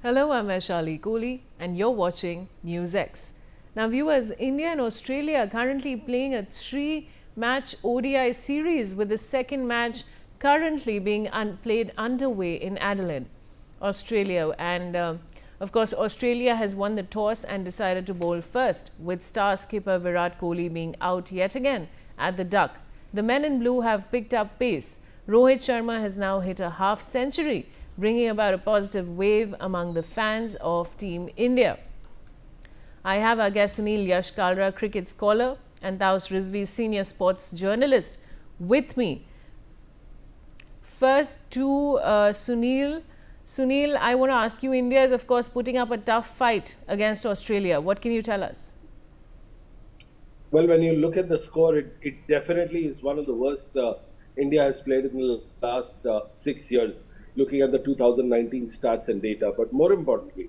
Hello, I'm Vaishali Kohli and you're watching NewsX. Now viewers, India and Australia are currently playing a three-match ODI series with the second match currently being played underway in Adelaide, Australia. And of course, Australia has won the toss and decided to bowl first, with star skipper Virat Kohli being out yet again at the duck. The men in blue have picked up pace. Rohit Sharma has now hit a half-century, bringing about a positive wave among the fans of Team India. I have our guest Sunil Yash Kalra, cricket scholar, and Taus Rizvi, senior sports journalist, with me. First to Sunil. Sunil, I want to ask you, India is of course putting up a tough fight against Australia. What can you tell us? Well, when you look at the score, it definitely is one of the worst India has played in the last 6 years, looking at the 2019 stats and data. But more importantly,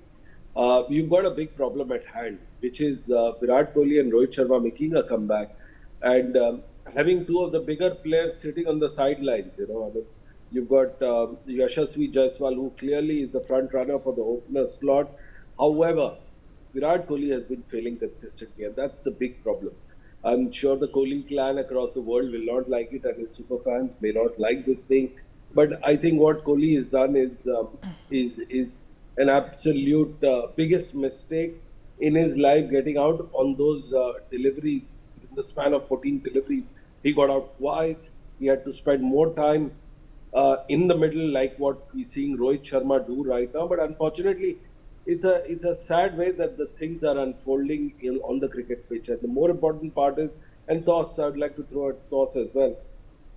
you've got a big problem at hand, which is Virat Kohli and Rohit Sharma making a comeback and having two of the bigger players sitting on the sidelines. I mean, you've got Yashasvi Jaiswal, who clearly is the front runner for the opener slot. However, Virat Kohli has been failing consistently, and that's the big problem. I'm sure the Kohli clan across the world will not like it, and his super fans may not like this thing. But I think what Kohli has done is an absolute biggest mistake in his life, getting out on those deliveries in the span of 14 deliveries. He got out twice. He had to spend more time in the middle, like what we're seeing Rohit Sharma do right now. But unfortunately, it's a sad way that the things are unfolding on the cricket pitch. And the more important part is, and toss, I'd like to throw a toss as well,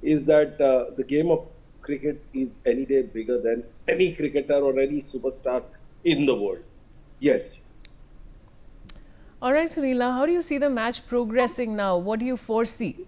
is that the game of cricket is any day bigger than any cricketer or any superstar in the world. Yes. All right, Sunila, how do you see the match progressing now? What do you foresee?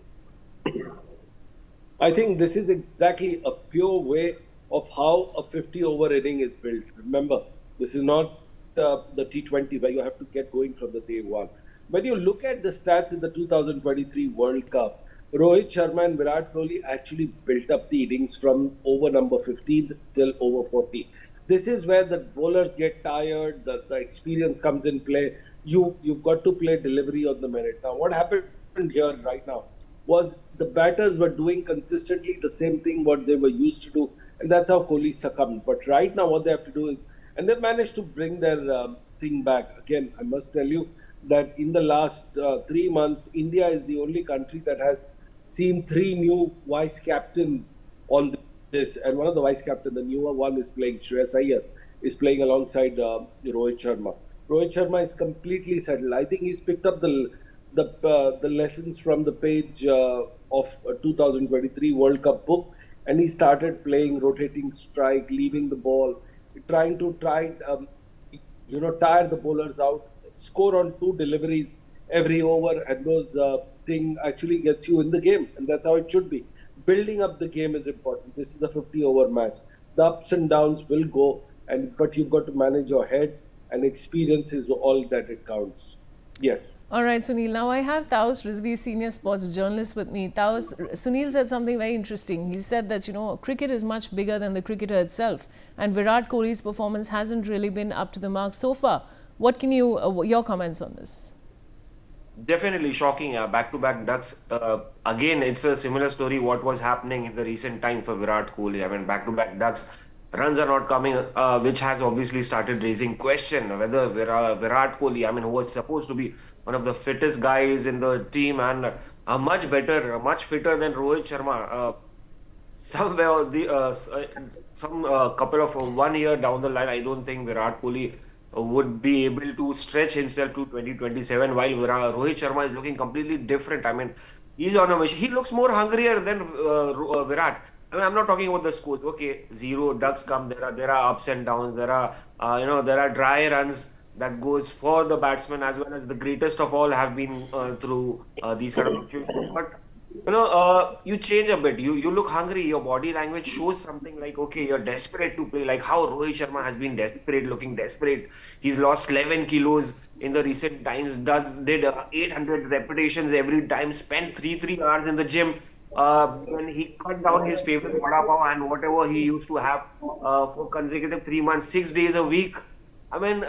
I think this is exactly a pure way of how a 50 over inning is built. Remember, this is not the T20 where you have to get going from the day one. When you look at the stats in the 2023 World Cup, Rohit Sharma and Virat Kohli actually built up the innings from over number 15 till over 40. This is where the bowlers get tired, the experience comes in play. You've got to play delivery on the merit. Now, what happened here right now was the batters were doing consistently the same thing what they were used to do, and that's how Kohli succumbed. But right now, what they have to do is, and they managed to bring their thing back. Again, I must tell you that in the last 3 months, India is the only country that has seen three new vice captains on this, and one of the vice captains, the newer one, is playing. Shreyas Iyer is playing alongside Rohit Sharma. Rohit Sharma is completely settled. I think he's picked up the lessons from the page of 2023 World Cup book, and he started playing rotating strike, leaving the ball, trying to tire the bowlers out, score on two deliveries every over, and those thing actually gets you in the game, and that's how it should be. Building up the game is important. This is a 50 over match. The ups and downs will go, but you've got to manage your head, and experience is all that it counts. Yes. All right, Sunil. Now I have Taus Rizvi, senior sports journalist, with me. Taus, Sunil said something very interesting. He said that, cricket is much bigger than the cricketer itself. And Virat Kohli's performance hasn't really been up to the mark so far. What can your comments on this? Definitely shocking. Back-to-back ducks. Again, it's a similar story what was happening in the recent time for Virat Kohli. I mean, back-to-back ducks. Runs are not coming, which has obviously started raising question whether Virat Kohli, I mean, who was supposed to be one of the fittest guys in the team and much fitter than Rohit Sharma. Somewhere some couple of 1 year down the line, I don't think Virat Kohli would be able to stretch himself to 2027, while Rohit Sharma is looking completely different. I mean, he's on a mission. He looks more hungrier than Virat. I mean, I'm not talking about the scores. Okay, zero ducks come. There are ups and downs. There are there are dry runs that goes for the batsman, as well as the greatest of all have been through these kind of situations. But you change a bit. You look hungry. Your body language shows something like, okay, you're desperate to play. Like how Rohit Sharma has been desperate, looking desperate. He's lost 11 kilos in the recent times. Did 800 repetitions every time. Spent 3 hours in the gym. When he cut down his favorite vada pav and whatever he used to have for consecutive 3 months, 6 days a week. I mean,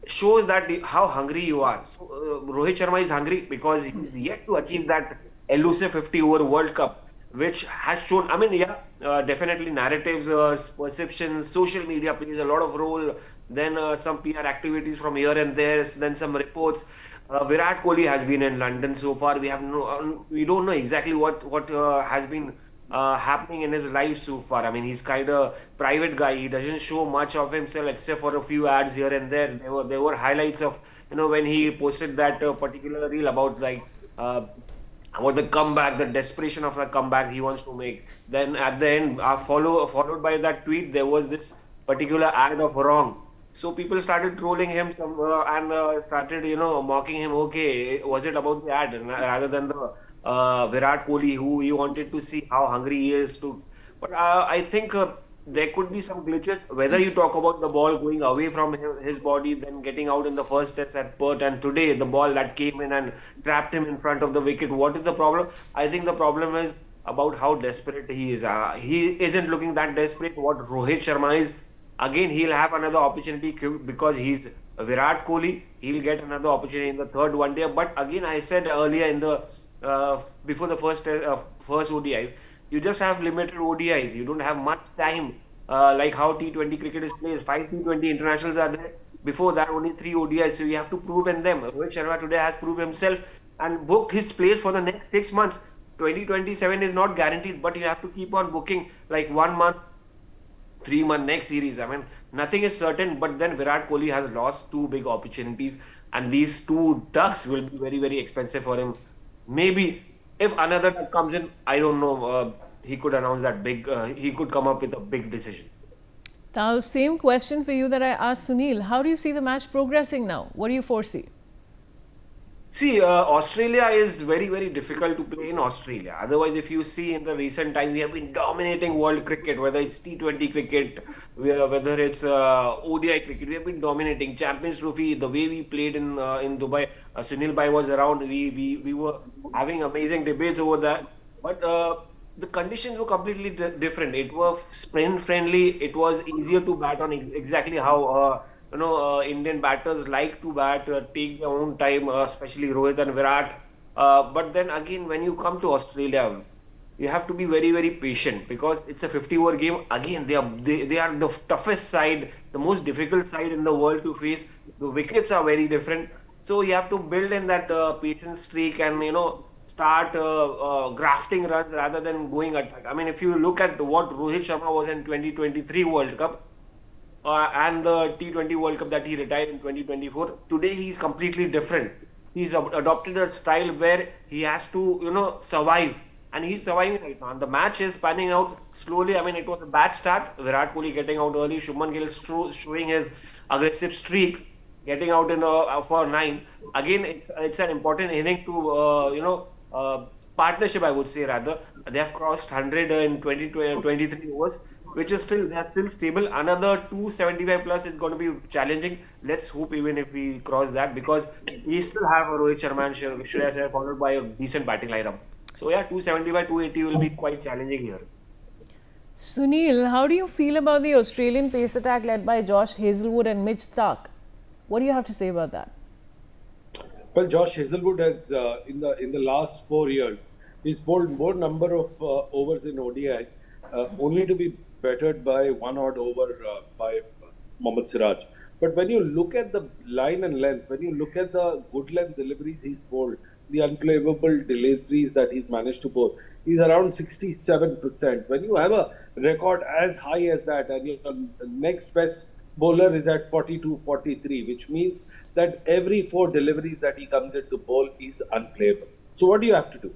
shows that how hungry you are. So Rohit Sharma is hungry because he's yet to achieve that elusive 50 over World Cup, which has shown. I mean, yeah, definitely narratives, perceptions, social media plays a lot of role. Then some PR activities from here and there. Then some reports. Virat Kohli has been in London so far. We don't know exactly what has been happening in his life so far. I mean, he's kind of private guy. He doesn't show much of himself except for a few ads here and there. There were highlights of when he posted that particular reel about the comeback, the desperation of the comeback he wants to make. Then at the end, followed by that tweet, there was this particular ad of wrong. So people started trolling him and started mocking him. Okay, was it about the ad rather than the Virat Kohli, who he wanted to see how hungry he is to. But I think there could be some glitches. Whether you talk about the ball going away from his body, then getting out in the first test at Perth, and today the ball that came in and trapped him in front of the wicket. What is the problem? I think the problem is about how desperate he is. He isn't looking that desperate. What Rohit Sharma is, again, he'll have another opportunity because he's Virat Kohli. He'll get another opportunity in the third one day. But again, I said earlier in the before the first ODIs, you just have limited ODIs. You don't have much time, like how T20 cricket is played. Five T20 internationals are there. Before that, only three ODIs. So you have to prove in them. Rohit Sharma today has proved himself and booked his place for the next 6 months. 2027 is not guaranteed, but you have to keep on booking like 1 month, 3 month next series. I mean, nothing is certain, but then Virat Kohli has lost two big opportunities, and these two ducks will be very, very expensive for him. Maybe if another duck comes in, I don't know. He could announce that big. He could come up with a big decision. Now, same question for you that I asked Sunil. How do you see the match progressing now? What do you foresee? See, Australia is very, very difficult to play in Australia. Otherwise, if you see in the recent time, we have been dominating world cricket, whether it's T20 cricket, whether it's ODI cricket, we have been dominating. Champions Trophy, the way we played in Dubai, Sunil Bhai was around. We were having amazing debates over that. But the conditions were completely different. It was sprint friendly. It was easier to bat on exactly how. Indian batters like to bat, take their own time, especially Rohit and Virat. But then again, when you come to Australia, you have to be very, very patient because it's a 50 over game. Again, they are the toughest side, the most difficult side in the world to face. The wickets are very different. So you have to build in that patient streak and, start grafting runs rather than going attack. I mean, if you look at what Rohit Sharma was in 2023 World Cup, and the T20 World Cup that he retired in 2024. Today he is completely different. He's adopted a style where he has to, survive. And he's surviving right now. And the match is panning out slowly. I mean, it was a bad start. Virat Kohli getting out early. Shubman Gill showing his aggressive streak, getting out in for 9. Again, it's an important inning to, partnership, I would say, rather. They have crossed 100 in 23 overs, which is still, they are still stable. Another 275 plus is going to be challenging. Let's hope even if we cross that, because we still have a Rohit Sharma and Shreyas Iyer followed by a decent batting lineup. So yeah, 275, 280 will be quite challenging here. Sunil, how do you feel about the Australian pace attack led by Josh Hazlewood and Mitch Starc? What do you have to say about that? Well, Josh Hazlewood has in the last 4 years, he's bowled more number of overs in ODI, only to be bettered by one odd over by Mohammad Siraj. But when you look at the line and length, when you look at the good length deliveries he's bowled, the unplayable deliveries that he's managed to bowl, he's around 67%. When you have a record as high as that, and your next best bowler is at 42, 43, which means that every 4 deliveries that he comes into bowl is unplayable. So what do you have to do?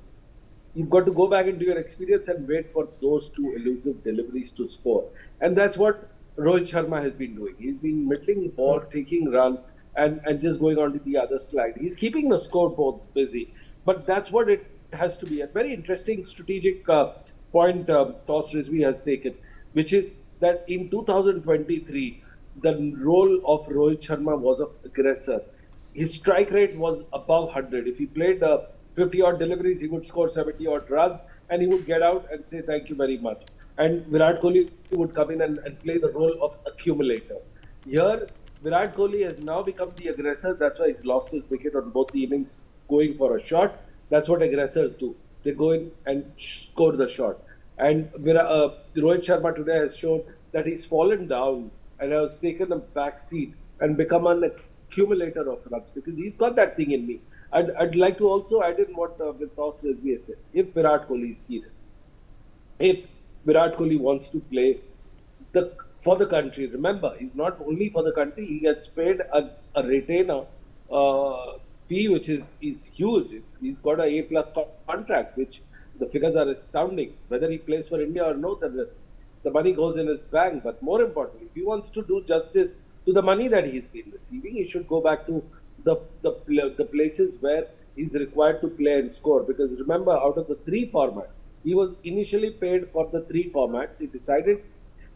You've got to go back into your experience and wait for those 2 elusive deliveries to score. And that's what Rohit Sharma has been doing. He's been middling the ball, taking run, and just going on to the other slide. He's keeping the scoreboards busy. But that's what it has to be. A very interesting strategic point Toss Rizvi has taken, which is that in 2023, the role of Rohit Sharma was of aggressor. His strike rate was above 100. If he played 50 odd deliveries, he would score 70 odd runs, and he would get out and say thank you very much. And Virat Kohli would come in and play the role of accumulator. Here, Virat Kohli has now become the aggressor. That's why he's lost his wicket on both the innings going for a shot. That's what aggressors do. They go in and score the shot. And Rohit Sharma today has shown that he's fallen down and has taken a back seat and become an accumulator of runs because he's got that thing in me. I'd like to also add in what Vintos Rizvi has said. If Virat Kohli is seated, if Virat Kohli wants to play for the country, remember, he's not only for the country, he gets paid a retainer fee, which is huge. He's got an A+ contract, which the figures are astounding. Whether he plays for India or no, the money goes in his bank. But more importantly, if he wants to do justice to the money that he's been receiving, he should go back to the places where he's required to play and score. Because remember, out of the 3 formats, he was initially paid for the 3 formats. He decided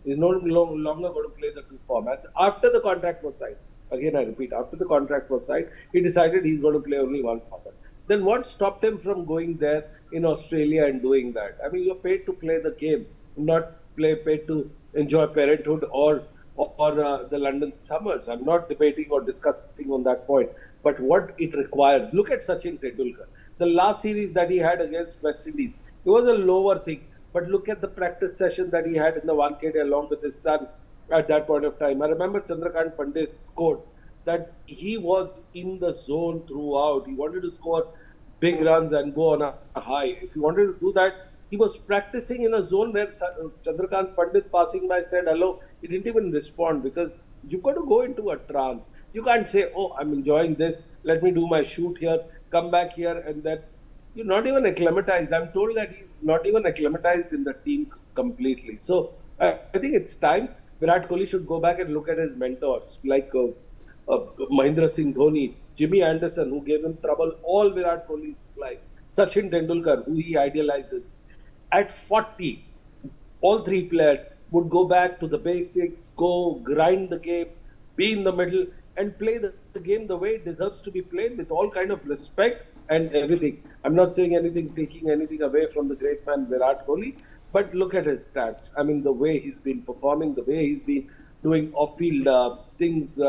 he's no longer going to play the 2 formats. After the contract was signed, again I repeat, after the contract was signed, he decided he's going to play only 1 format. Then what stopped him from going there in Australia and doing that? I mean, you're paid to play the game, not paid to enjoy parenthood or the London summers. I'm not debating or discussing on that point. But what it requires, look at Sachin Tendulkar. The last series that he had against West Indies, it was a lower thing. But look at the practice session that he had in the Wankhede along with his son at that point of time. I remember Chandrakant Pandit scored that he was in the zone throughout. He wanted to score big runs and go on a high. If he wanted to do that, he was practicing in a zone where Chandrakant Pandit passing by said hello. He didn't even respond because you've got to go into a trance. You can't say, oh, I'm enjoying this. Let me do my shoot here, come back here, and then you're not even acclimatized. I'm told that he's not even acclimatized in the team completely. So I think it's time Virat Kohli should go back and look at his mentors like Mahendra Singh Dhoni, Jimmy Anderson, who gave him trouble all Virat Kohli's life, Sachin Tendulkar, who he idealizes. At 40, all 3 players would go back to the basics, go grind the game, be in the middle, and play the game the way it deserves to be played with all kind of respect and everything. I'm not saying anything, taking anything away from the great man Virat Kohli, but look at his stats. I mean, the way he's been performing, the way he's been doing off-field things.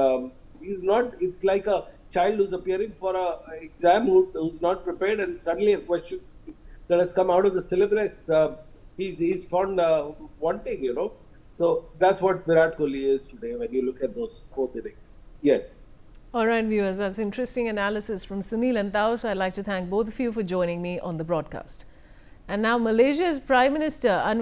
He's not. It's like a child who's appearing for an exam who's not prepared, and suddenly a question that has come out of the syllabus, he's found wanting. So that's what Virat Kohli is today. When you look at those 4 innings, yes. All right, viewers, that's interesting analysis from Sunil and Taos. I'd like to thank both of you for joining me on the broadcast. And now Malaysia's Prime Minister Anwar